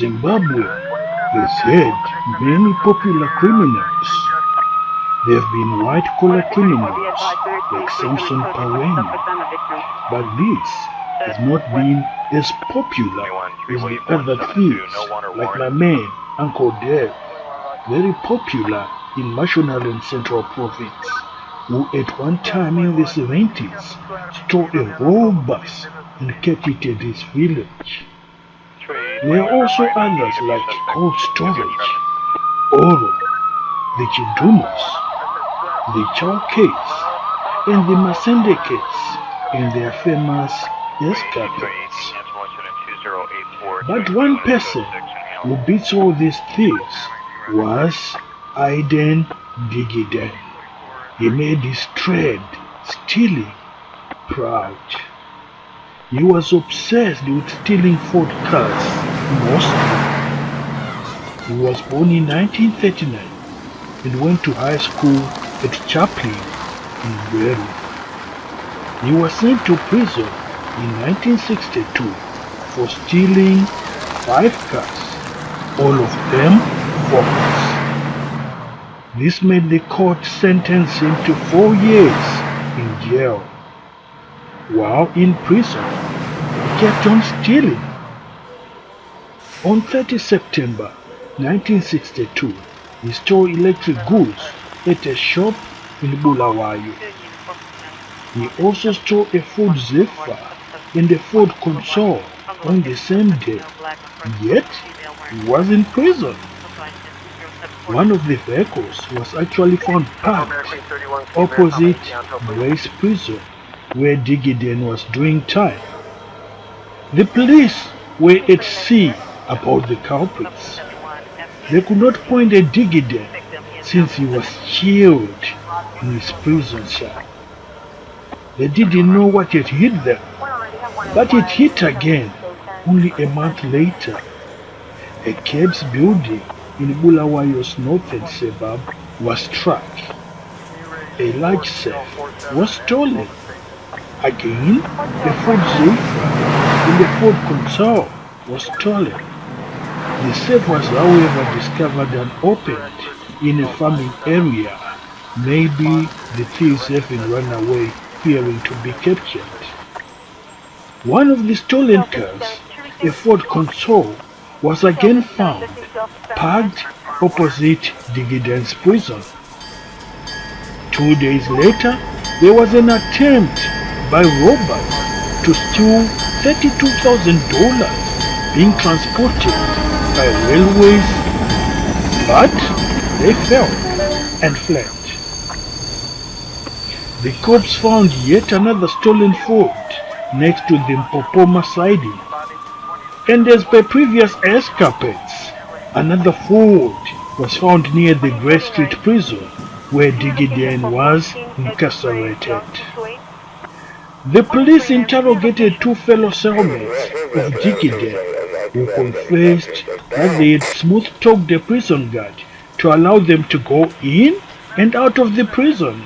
Zimbabwe has had many popular criminals. There have been white-collar criminals like Samson Paweni, but this has not been as popular as the other thieves like my man, Uncle Dave, very popular in Mashonaland and Central Province, who at one time in the 70s stole a whole bus and kept it at his village. There are also others like Cold Storage, Oro, the Chidumas, the Chowcase, and the Masendecates in their famous escapades. But one person who beats all these thieves was Aiden Diggden. He made his trade, stealing, proud. He was obsessed with stealing Ford cars, mostly. He was born in 1939 and went to high school at Chaplin in Gweru. He was sent to prison in 1962 for stealing 5 cars, all of them Fords. This made the court sentence him to 4 years in jail. While in prison, he kept on stealing. On 30 September 1962, he stole electric goods at a shop in Bulawayo. He also stole a Ford Zephyr and a Ford Console on the same day, yet he was in prison. One of the vehicles was actually found parked opposite Grace Prison, where Diggden was doing time. The police were at sea about the culprits. They could not point at Diggden since he was chilled in his prison cell. They didn't know what had hit them, but it hit again only a month later. A cabs building in Bulawayo's northern suburb was struck. A large safe was stolen. Again, the Ford Zephyr and the Ford Console was stolen. The safe was however discovered unopened in a farming area. Maybe the thieves having run away fearing to be captured. One of the stolen cars, a Ford Console, was again found parked opposite Diggden's prison. 2 days later, there was an attempt by robbers to steal $32,000 being transported by railways, but they failed and fled. The cops found yet another stolen Ford next to the Mpopoma siding, and as per previous escapades, another Ford was found near the Grey Street prison where Diggden was incarcerated. The police interrogated 2 fellow cellmates of Diggden, who confessed that they had smooth-talked the prison guard to allow them to go in and out of the prison.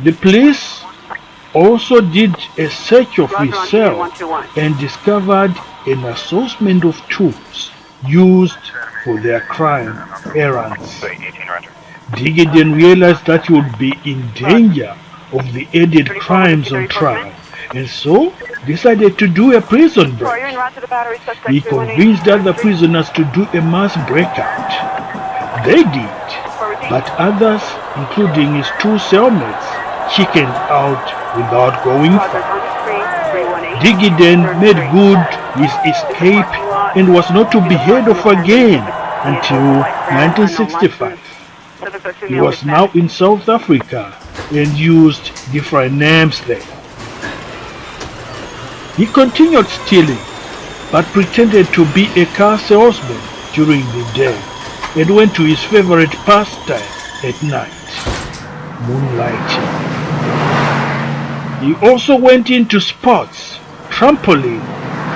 The police also did a search of his cell and discovered an assortment of tools used for their crime errands. Diggden realized that he would be in danger of the added crimes on trial, and so decided to do a prison break. He convinced other prisoners to do a mass breakout. They did, but others, including his 2 cellmates, chickened out without going far. Diggden made good his escape and was not to be heard of again until 1965. He was now in South Africa and used different names there. He continued stealing, but pretended to be a car salesman during the day and went to his favorite pastime at night, moonlighting. He also went into sports, trampoline,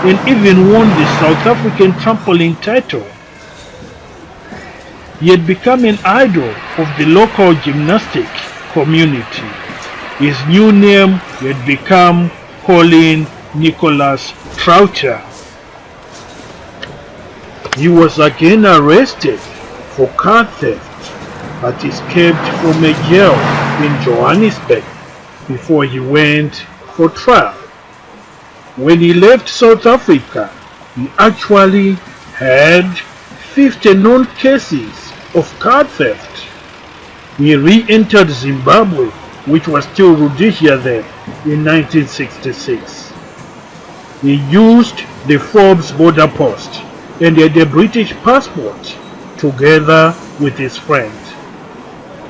and even won the South African trampoline title. He had become an idol of the local gymnastic community. His new name had become Colin Nicholas Trouter. He was again arrested for car theft, but escaped from a jail in Johannesburg before he went for trial. When he left South Africa, he actually had 50 known cases of car theft. He re-entered Zimbabwe, which was still RHODESIA then, in 1966. He used the Forbes border post and had a British passport together with his friend.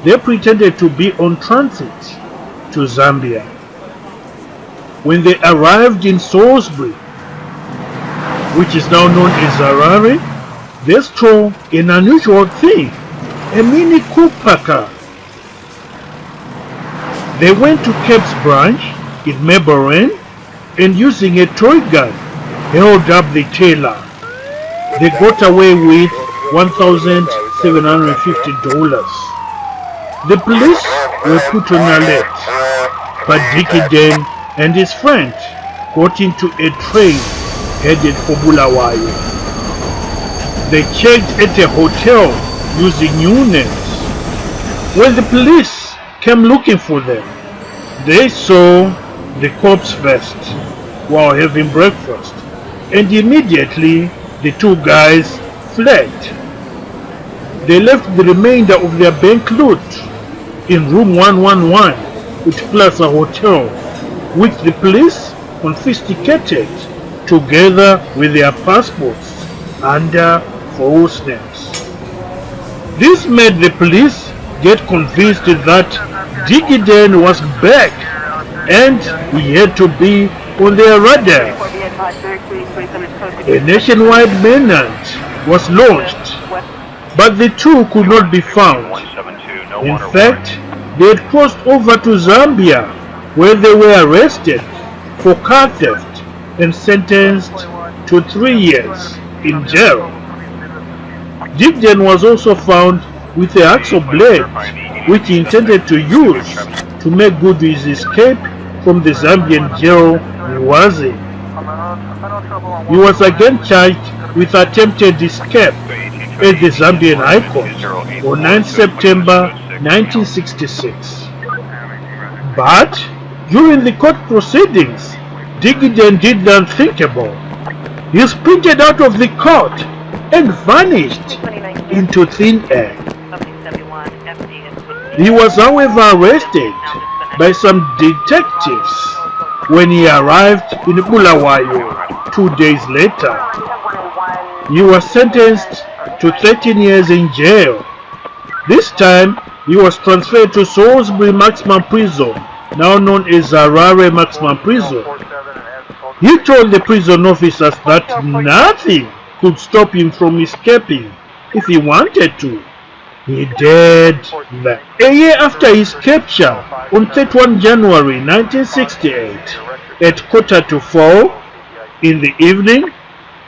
They pretended to be on transit to Zambia. When they arrived in Salisbury, which is now known as Harare, they stole an unusual thing, a Mini Cooper car. They went to Cape's branch in Melbourne and using a toy gun held up the teller. They got away with $1,750. The police were put on alert, but Diggden and his friend got into a train headed for Bulawayo. They checked at a hotel using new names. When the police came looking for them, they saw the cops first while having breakfast, and immediately the two guys fled. They left the remainder of their bank loot in room 111 at Plaza Hotel, which the police confiscated together with their passports under false names. This made the police get convinced that Diggden was back and he had to be on their radar. A nationwide manhunt was launched, but the two could not be found. In fact, they had crossed over to Zambia, where they were arrested for car theft and sentenced to 3 years in jail. Diggden was also found with a hacksaw blade, which he intended to use to make good his escape from the Zambian jail he was in. He was again charged with attempted escape at the Zambian High Court on 9 September 1966. But during the court proceedings, Diggden did the unthinkable. He sprinted out of the court and vanished into thin air. He was, however, arrested by some detectives when he arrived in Bulawayo 2 days later. He was sentenced to 13 years in jail. This time, he was transferred to Salisbury Maximum Prison, now known as Harare Maximum Prison. He told the prison officers that nothing could stop him from escaping if he wanted to. He did that. A year after his capture, on 31 January 1968, at 3:45 in the evening,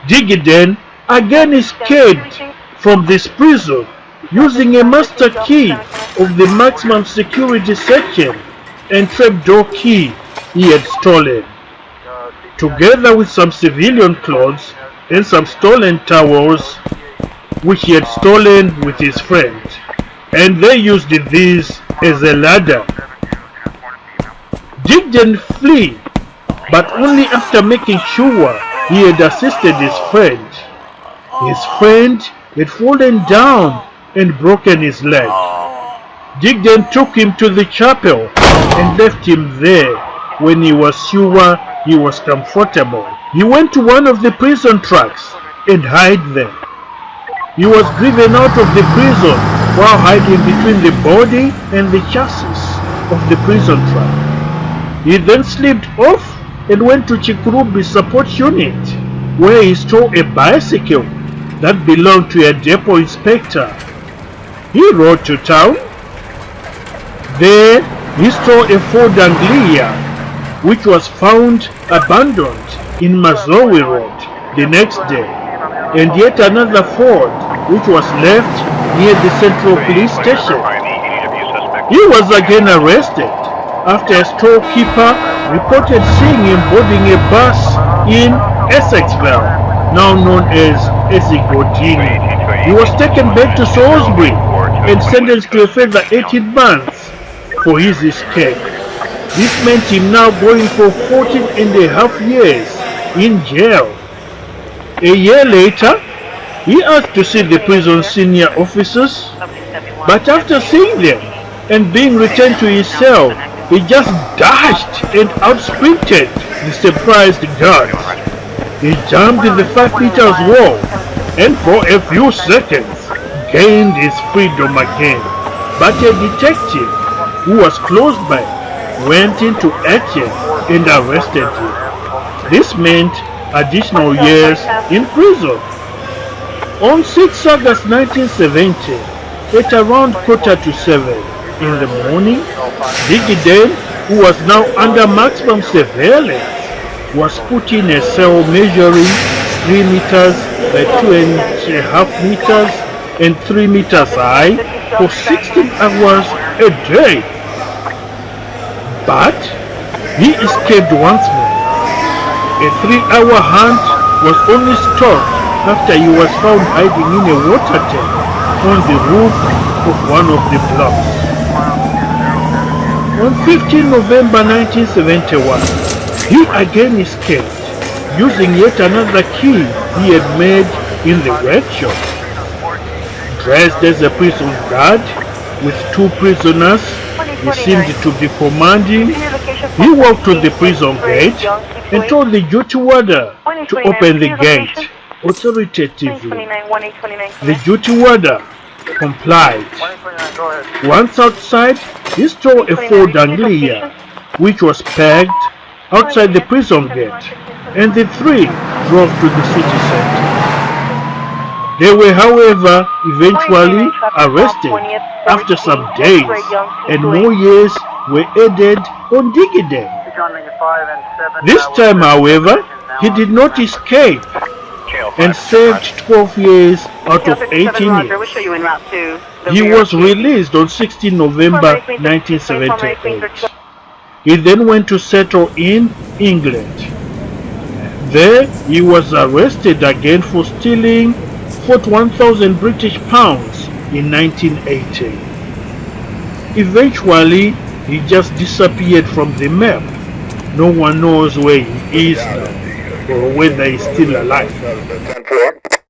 Diggden again escaped from this prison using a master key of the maximum security section and trapdoor key he had stolen, together with some civilian clothes and some stolen towels which he had stolen with his friend, and they used these as a ladder. Diggden fled, but only after making sure he had assisted his friend. His friend had fallen down and broken his leg. Diggden took him to the chapel and left him there when he was sure he was comfortable. He went to one of the prison trucks and hid there. He was driven out of the prison while hiding between the body and the chassis of the prison truck. He then slipped off and went to Chikurubi's support unit, where he stole a bicycle that belonged to a depot inspector. He rode to town. There he stole a Ford Anglia, which was found abandoned in Mazowe Road the next day, and yet another Ford which was left near the Central Police Station. He was again arrested after a storekeeper reported seeing him boarding a bus in Essexville now known as Zimbabwe'S. He was taken back to Salisbury and sentenced to a further 18 months for his escape. This meant him now going for 14 and a half years in jail. A year later, he asked to see the prison senior officers, but after seeing them and being returned to his cell, he just dashed and outsprinted the surprised guards. He jumped the 5 meters wall and for a few seconds gained his freedom again. But a detective who was close by went into action and arrested him. This meant additional years in prison. On 6 August 1970, at around 6:45 in the morning, Diggden, who was now under maximum surveillance, was put in a cell measuring 3 meters by 2.5 meters and 3 meters high for 16 hours a day. But he escaped once more. A 3-hour hunt was only stopped after he was found hiding in a water tank on the roof of one of the blocks. On 15 November 1971, he again escaped, using yet another key he had made in the workshop. Dressed as a prison guard with 2 prisoners he seemed to be commanding, he walked to the prison gate and told the duty warder to open the gate authoritatively. The duty warder complied. Once outside, he stole a Ford Anglia, which was pegged outside the prison gate, and the 3 drove to the city center. They were, however, eventually arrested after some days, and more years were added on Diggden. This time, however, he did not escape and served 12 years out of 18 years. He was released on 16 November 1978. He then went to settle in England. There, he was arrested again for stealing 41,000 British pounds in 1980. Eventually, he just disappeared from the map. No one knows where he is now or whether he's still alive.